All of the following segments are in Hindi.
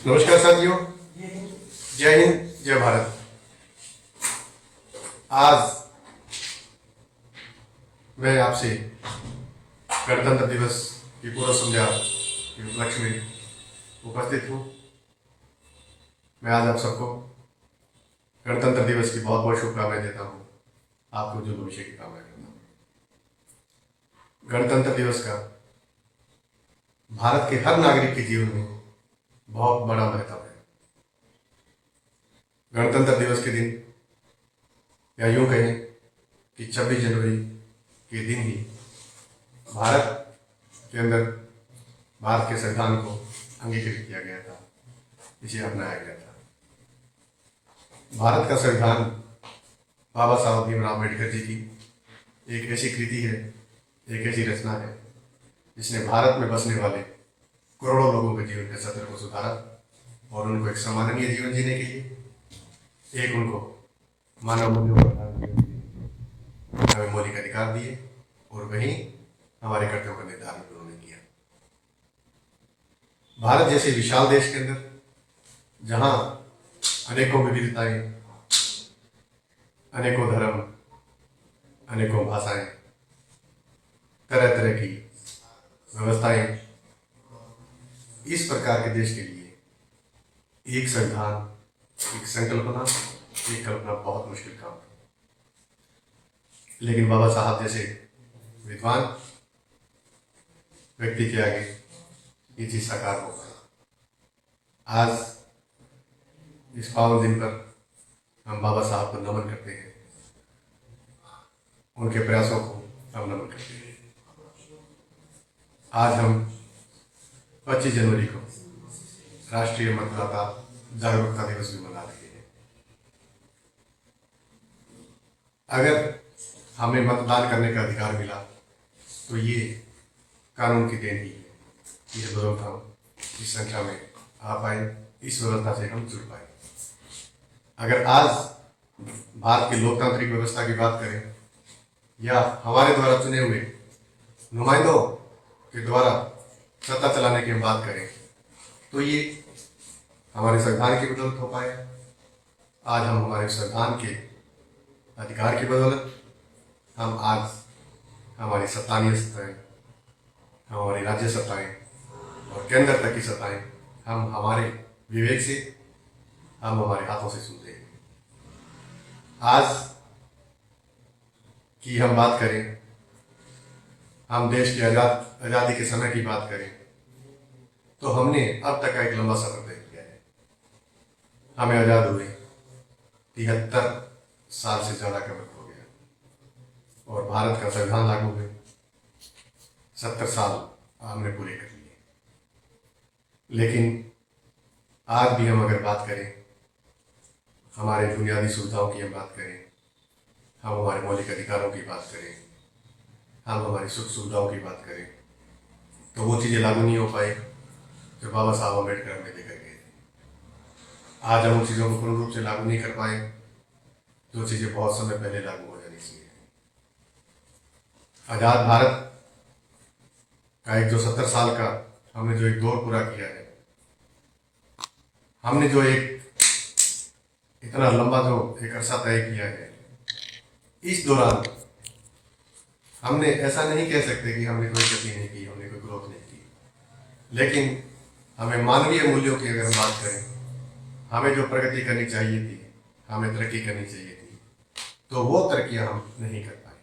नमस्कार साथियों, जय हिंद, जय भारत। आज मैं आपसे गणतंत्र दिवस की पूर्व संध्या के उपलक्ष्य में उपस्थित हूँ। मैं आज आप सबको गणतंत्र दिवस की बहुत बहुत शुभकामनाएं देता हूँ। आपको जो भविष्य की कामना करता हूँ। गणतंत्र दिवस का भारत के हर नागरिक के जीवन में बहुत बड़ा महत्व है। गणतंत्र दिवस के दिन, या यूं कहें कि 26 जनवरी के दिन ही भारत के अंदर भारत के संविधान को अंगीकृत किया गया था, इसे अपनाया गया था। भारत का संविधान बाबा साहब भीमराव अम्बेडकर जी की एक ऐसी कृति है, एक ऐसी रचना है जिसने भारत में बसने वाले करोड़ों लोगों के जीवन के सत्र को सुधारा और उनको एक सम्माननीय जीवन जीने के लिए, एक उनको मानव मूल्यों पर आधारित जीवन जीने के हमें मौलिक अधिकार दिए और वहीं हमारे कर्तव्यों का निर्धारण उन्होंने किया। भारत जैसे विशाल देश के अंदर, जहां अनेकों विविधताएं, अनेकों धर्म, अनेकों भाषाएं, तरह तरह की व्यवस्थाएं, इस प्रकार के देश के लिए एक संविधान, एक संकल्पना, एक कल्पना बहुत मुश्किल काम है। लेकिन बाबा साहब जैसे विद्वान व्यक्ति के आगे ये चीज साकार हो पाई। आज इस पावन दिन पर हम बाबा साहब को नमन करते हैं, उनके प्रयासों को हम नमन करते हैं। आज हम 25 जनवरी को राष्ट्रीय मतदाता जागरूकता दिवस भी मना रहे हैं। अगर हमें मतदान करने का अधिकार मिला तो ये कानून की देन ही है। ये बदौलत हम इस संख्या में आ पाए, इस व्यवस्था से हम जुड़ पाए। अगर आज भारत की लोकतांत्रिक व्यवस्था की बात करें या हमारे द्वारा चुने हुए नुमाइंदों के द्वारा सत्ता चलाने की हम बात करें तो ये हमारे संविधान की बदौलत हो पाए। आज हम हमारे संविधान के अधिकार की बदौलत हम आज हमारी स्थानीय सत्ताएं, हमारी राज्य सत्ताएं और केंद्र तक की सत्ताएं हम हमारे विवेक से, हम हमारे हाथों से सुनते हैं। आज की हम बात करें, हम देश की आज़ादी के समय की बात करें तो हमने अब तक का एक लंबा सफर तय किया है। हमें आज़ाद हुए 73 साल से ज़्यादा का वक्त हो गया और भारत का संविधान लागू हुए 70 साल हमने पूरे कर लिए। लेकिन आज भी हम अगर बात करें, हमारे बुनियादी सुविधाओं की हम बात करें, हम हमारे मौलिक अधिकारों की बात करें, हम हमारी सुख सुविधाओं की बात करें, तो वो चीज़ें लागू नहीं हो पाई जो बाबा साहब अम्बेडकर हमें लेकर गए थे। आज हम उन चीज़ों को पूर्ण रूप से लागू नहीं कर पाए जो चीज़ें बहुत समय पहले लागू हो जानी चाहिए। आज़ाद भारत का एक जो 70 साल का हमने जो एक दौर पूरा किया है, हमने जो एक इतना लंबा जो एक अरसा तय किया है, इस दौरान हमने ऐसा नहीं कह सकते कि हमने कोई गति नहीं की, हमने कोई ग्रोथ नहीं की। लेकिन हमें मानवीय मूल्यों की अगर हम बात करें, हमें जो प्रगति करनी चाहिए थी, हमें तरक्की करनी चाहिए थी, तो वो तरक्कियां हम नहीं कर पाए।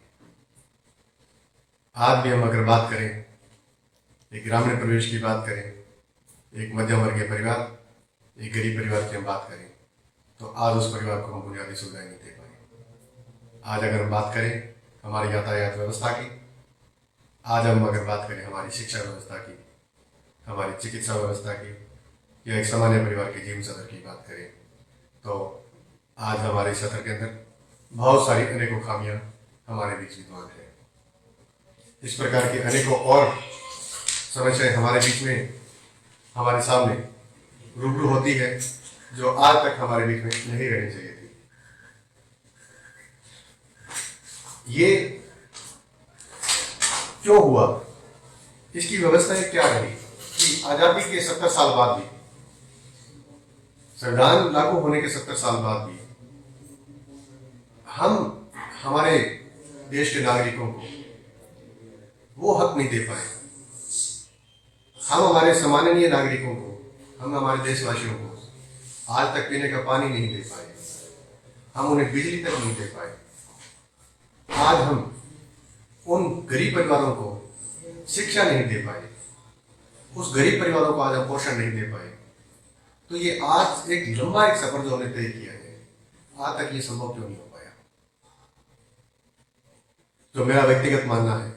आज भी हम अगर बात करें, एक ग्रामीण परिवेश की बात करें, एक मध्यम वर्गीय परिवार, एक गरीब परिवार की हम बात करें, तो आज उस परिवार को हम बुनियादी सुविधाएं नहीं दे पाए। आज अगर हम बात करें हमारी यातायात व्यवस्था की, आज हम अगर बात करें हमारी शिक्षा व्यवस्था की, हमारी चिकित्सा व्यवस्था की, या एक सामान्य परिवार के जीवन सत्र की बात करें, तो आज हमारे सत्र के अंदर बहुत सारी अनेकों खामियां हमारे बीच विद्यमान है। इस प्रकार की अनेकों और समस्याएं हमारे बीच में, हमारे सामने रूबरू होती है जो आज तक हमारे बीच में नहीं रहनी चाहिए थी। ये क्यों हुआ, इसकी व्यवस्थाएं क्या रही कि आजादी के 70 साल बाद भी संविधान लागू होने के 70 साल बाद भी हम हमारे देश के नागरिकों को वो हक नहीं दे पाए। हम हमारे सम्माननीय नागरिकों को, हम हमारे देशवासियों को आज तक पीने का पानी नहीं दे पाए, हम उन्हें बिजली तक नहीं दे पाए। आज हम उन गरीब परिवारों को शिक्षा नहीं दे पाए, उस गरीब परिवारों को आज हम पोषण नहीं दे पाए। तो ये आज एक लंबा सफर जो हमने तय किया है, आज तक ये संभव क्यों नहीं हो पाया? तो मेरा व्यक्तिगत मानना है,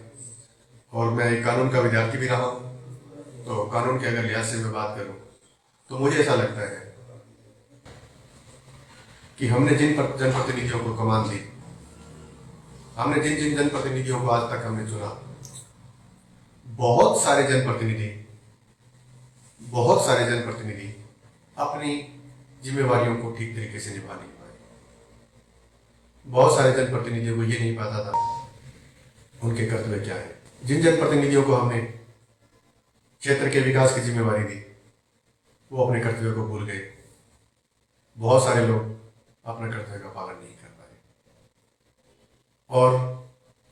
और मैं एक कानून का विद्यार्थी भी रहा हूं, तो कानून के अगर लिहाज से मैं बात करूं तो मुझे ऐसा लगता है कि हमने जिन जनप्रतिनिधियों को कमान दी, हमने जिन जिन जनप्रतिनिधियों को आज तक हमने चुना, बहुत सारे जनप्रतिनिधि अपनी जिम्मेवारियों को ठीक तरीके से निभा नहीं पाए। बहुत सारे जनप्रतिनिधियों को ये नहीं पता था उनके कर्तव्य क्या है। जिन जनप्रतिनिधियों को हमने क्षेत्र के विकास की जिम्मेवारी दी, वो अपने कर्तव्य को भूल गए। बहुत सारे लोग अपने कर्तव्य का पालन नहीं कर पाए, और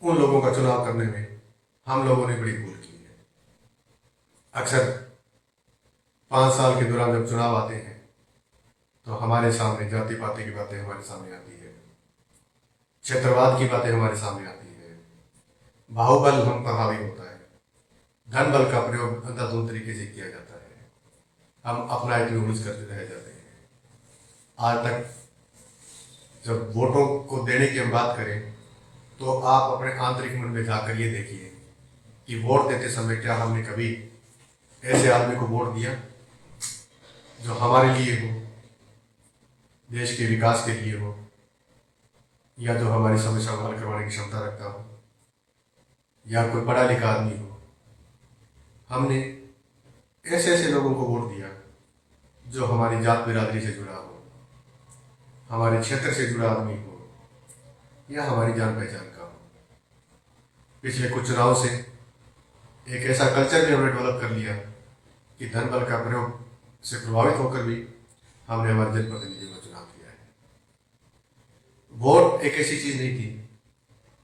उन लोगों का चुनाव करने में हम लोगों ने बड़ी भूल की है। अक्सर 5 साल के दौरान जब चुनाव आते हैं तो हमारे सामने जाति पाति की बातें हमारे सामने आती है, क्षेत्रवाद की बातें हमारे सामने आती है, बाहुबल हम पर हावी होता है, धन बल का प्रयोग अंधाधुंध तरीके से किया जाता है, हम अपना एक यूज करते रह जाते हैं। आज तक जब वोटों को देने की हम बात करें तो आप अपने आंतरिक मन में जाकर ये देखिए कि वोट देते समय क्या हमने कभी ऐसे आदमी को वोट दिया जो हमारे लिए हो, देश के विकास के लिए हो, या जो हमारी समस्या को हल करवाने की क्षमता रखता हो, या कोई पढ़ा लिखा आदमी हो। हमने ऐसे ऐसे लोगों को वोट दिया जो हमारी जात बिरादरी से जुड़ा हो, हमारे क्षेत्र से जुड़ा आदमी हो, या हमारी जान पहचान का हो। पिछले कुछ चुनाव से एक ऐसा कल्चर भी हमने डेवलप कर लिया कि धन बल का प्रयोग से प्रभावित होकर भी हमने हमारे जनप्रतिनिधियों का चुनाव किया है। वोट एक ऐसी चीज नहीं थी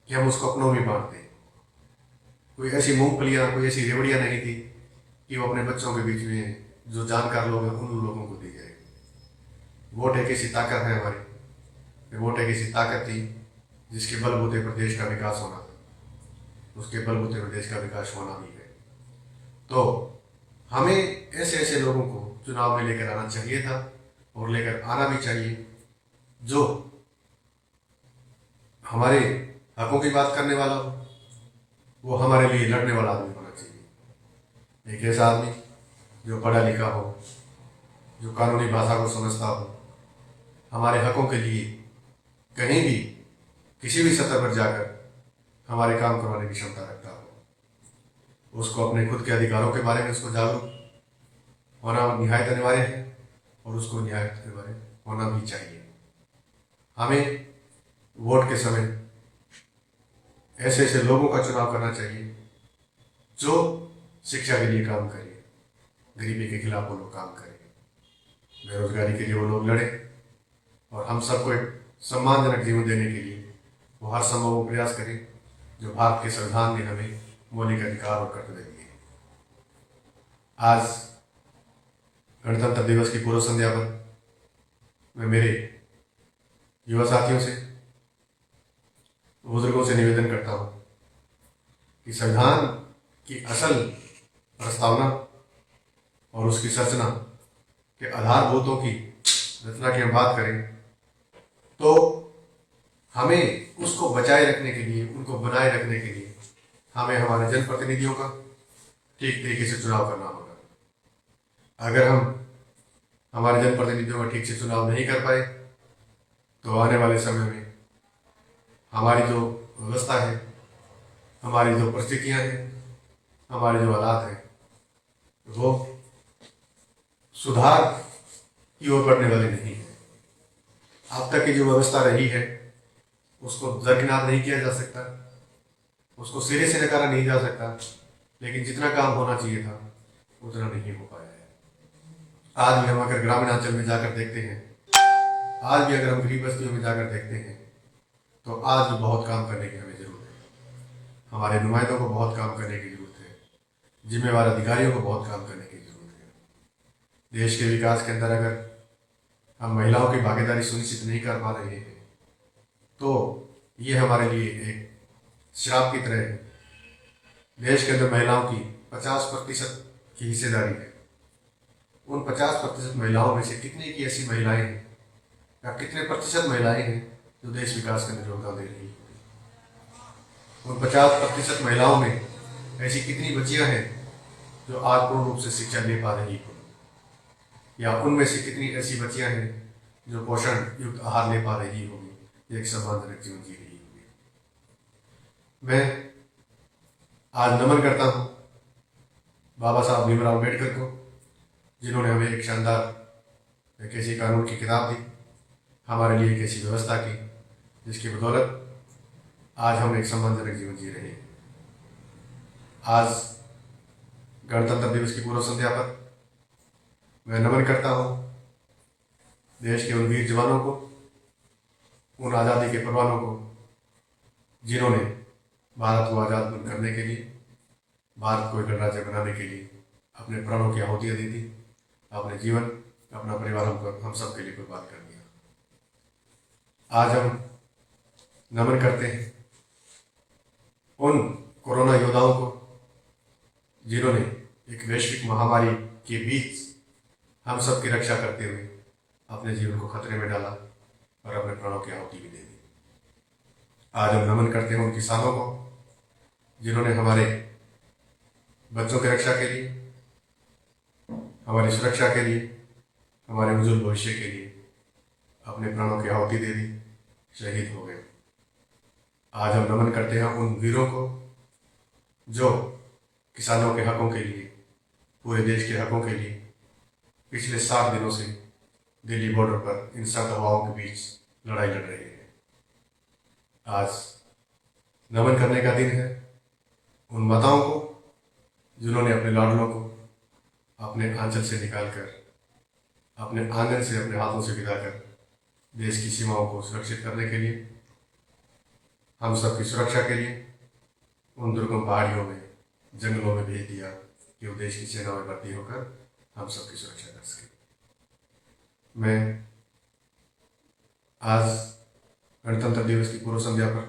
कि हम उसको अपनों में बांट दें। कोई ऐसी मूंगफलियां, कोई ऐसी रेवड़ियां नहीं थी कि वो अपने बच्चों के बीच में जो जानकार लोग हैं उन लोगों को दी जाए। वोट एक ऐसी ताकत है हमारी, वोट एक ऐसी ताकत थी जिसके बलबूते पर देश का विकास होना था, उसके बलबूते पर देश का विकास होना भी है। तो हमें ऐसे ऐसे लोगों को चुनाव में लेकर आना चाहिए था, और लेकर आना भी चाहिए, जो हमारे हकों की बात करने वाला हो, वो हमारे लिए लड़ने वाला आदमी होना चाहिए। एक ऐसा आदमी जो पढ़ा लिखा हो, जो कानूनी भाषा को समझता हो, हमारे हकों के लिए कहीं भी किसी भी सतह पर जाकर हमारे काम करवाने की क्षमता रखता हो। उसको अपने खुद के अधिकारों के बारे में उसको जागरूक होना निहायत अनिवार्य है, और उसको निहायत अनिवार्य होना भी चाहिए। हमें वोट के समय ऐसे ऐसे लोगों का चुनाव करना चाहिए जो शिक्षा के लिए काम करें, गरीबी के खिलाफ वो लोग काम करें, बेरोजगारी के लिए वो लोग लड़े, और हम सबको एक सम्मानजनक जीवन देने के लिए वो हर संभव प्रयास करें जो भारत के संविधान ने हमें मौलिक अधिकार और कर्तव्य दिए। आज गणतंत्र दिवस की पूर्व संध्या पर मैं मेरे युवा साथियों से, बुजुर्गों से निवेदन करता हूं कि संविधान की असल प्रस्तावना और उसकी संरचना के आधारभूतों की रचना की हम बात करें तो हमें उसको बचाए रखने के लिए, उनको बनाए रखने के लिए हमें हमारे जनप्रतिनिधियों का ठीक तरीके से चुनाव करना होगा। अगर हम हमारे जनप्रतिनिधियों का ठीक से चुनाव नहीं कर पाए तो आने वाले समय में हमारी जो व्यवस्था है, हमारी जो परिस्थितियां हैं, हमारे जो हालात हैं, वो सुधार की ओर बढ़ने वाले नहीं है। अब तक की जो व्यवस्था रही है उसको दरकिनार नहीं किया जा सकता, उसको सिरे से नकारा नहीं जा सकता, लेकिन जितना काम होना चाहिए था उतना नहीं हो पाया है। आज भी हम अगर ग्रामीण अंचल में जाकर देखते हैं, आज भी अगर हम गरीब बस्तियों में जाकर देखते हैं, तो आज भी बहुत काम करने की हमें जरूरत है। हमारे नुमाइंदों को बहुत काम करने की जरूरत है, जिम्मेवार अधिकारियों को बहुत काम करने की जरूरत है। देश के विकास के अंदर अगर हम महिलाओं की भागीदारी सुनिश्चित नहीं कर पा रहे हैं, तो ये हमारे लिए एक श्राप की तरह है। देश के अंदर महिलाओं की 50% की हिस्सेदारी है। उन 50% महिलाओं में से कितने की ऐसी महिलाएं हैं, या कितने प्रतिशत महिलाएं हैं जो देश विकास के अंदर योगदान दे रही है? उन 50% महिलाओं में ऐसी कितनी बच्चियां हैं जो आज पूर्ण रूप से शिक्षा ले पा रही हो, या उनमें से कितनी ऐसी बच्चियां हैं जो पोषण युक्त आहार ले पा रही होगी, एक सम्मानजनक जीवन जी रही होगी। मैं आज नमन करता हूं बाबा साहब भीमराव अम्बेडकर को, जिन्होंने हमें एक शानदार एक ऐसी कानून की किताब दी, हमारे लिए एक ऐसी व्यवस्था की, जिसकी बदौलत आज हम एक सम्मानजनक जीवन जी रहे हैं। आज गणतंत्र दिवस की पूर्व संध्या पर मैं नमन करता हूँ देश के उन वीर जवानों को, उन आज़ादी के परवानों को, जिन्होंने भारत को आज़ाद करने के लिए, भारत को एक गणराज्य बनाने के लिए अपने प्राणों की आहुतियाँ दी थी, अपने जीवन, अपना परिवार हम सब के लिए कुर्बान कर दिया। आज हम नमन करते हैं उन कोरोना योद्धाओं को, जिन्होंने एक वैश्विक महामारी के बीच हम सब की रक्षा करते हुए अपने जीवन को खतरे में डाला और अपने प्राणों की आहुति भी दे दी। आज हम नमन करते हैं उन किसानों को, जिन्होंने हमारे बच्चों की रक्षा के लिए, हमारी सुरक्षा के लिए, हमारे उज्जवल भविष्य के लिए अपने प्राणों की आहुति दे दी, शहीद हो गए। आज हम नमन करते हैं उन वीरों को जो किसानों के हकों के लिए, पूरे देश के हकों के लिए पिछले 7 दिनों से दिल्ली बॉर्डर पर इन सर्द हवाओं के बीच लड़ाई लड़ रहे हैं। आज नमन करने का दिन है उन माताओं को, जिन्होंने अपने लाडलों को अपने आंचल से निकालकर, अपने आंगन से, अपने हाथों से गिराकर देश की सीमाओं को सुरक्षित करने के लिए, हम सबकी सुरक्षा के लिए उन दुर्गम पहाड़ियों में, जंगलों में भेज दिया कि वो देश की सेना में भर्ती होकर हम सबकी सुरक्षा कर सके। मैं आज गणतंत्र दिवस की पूर्व संध्या पर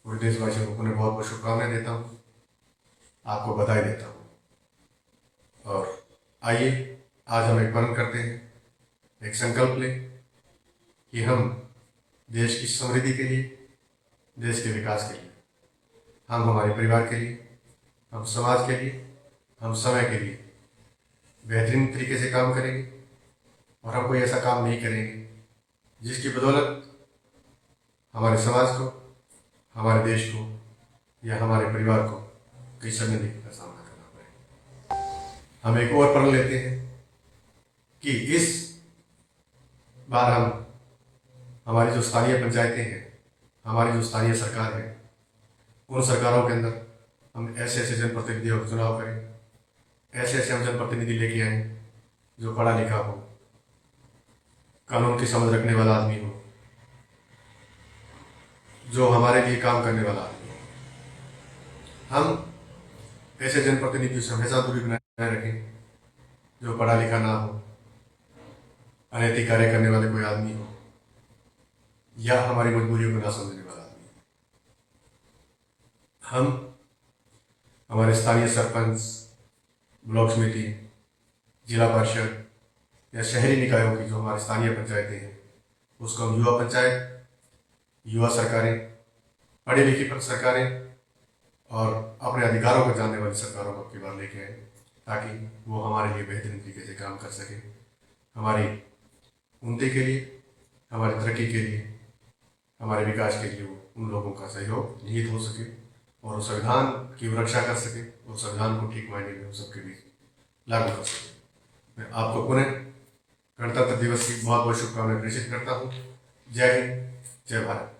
पूरे देशवासियों को पुनः बहुत बहुत शुभकामनाएं देता हूँ, आपको बधाई देता हूँ। और आइए आज हम एक प्रण करते हैं, एक संकल्प लें कि हम देश की समृद्धि के लिए, देश के विकास के लिए, हम हमारे परिवार के लिए, हम समाज के लिए, हम समय के लिए बेहतरीन तरीके से काम करेंगे, और हम कोई ऐसा काम नहीं करेंगे जिसकी बदौलत हमारे समाज को, हमारे देश को या हमारे परिवार को कई शर्मिंदगी का सामना करना पड़े। हम एक और प्रण लेते हैं कि इस बार हम हमारी जो स्थानीय पंचायतें हैं, हमारी जो स्थानीय सरकार है, उन सरकारों के अंदर हम ऐसे ऐसे जनप्रतिनिधियों का चुनाव करें, ऐसे ऐसे हम जनप्रतिनिधि लेके आए जो पढ़ा लिखा हो, कानून की समझ रखने वाला आदमी हो, जो हमारे लिए काम करने वाला आदमी हो। हम ऐसे जनप्रतिनिधियों से हमेशा दूरी बनाए रखें जो पढ़ा लिखा ना हो, अनैतिक कार्य करने वाले कोई आदमी हो, या हमारी मजबूरियों को ना समझने वाला आदमी हो। हम हमारे स्थानीय सरपंच, ब्लॉक समिति, जिला परिषद या शहरी निकायों की जो हमारी स्थानीय पंचायतें हैं, उसको हम युवा पंचायत, युवा सरकारें, पढ़ी लिखी सरकारें और अपने अधिकारों को जानने वाली सरकारों को अपनी बार लेके आए, ताकि वो हमारे लिए बेहतरीन तरीके से काम कर सके, हमारी उन्नति के लिए, हमारी तरक्की के लिए, हमारे विकास के लिए वो उन लोगों का सहयोग निहित हो सके और वो संविधान की रक्षा कर सके, और संविधान को ठीक मायने में हम सबके बीच लागू कर सके। मैं आपको पुनः गणतंत्र दिवस की बहुत बहुत शुभकामनाएं प्रेषित करता हूँ। जय हिंद, जय भारत।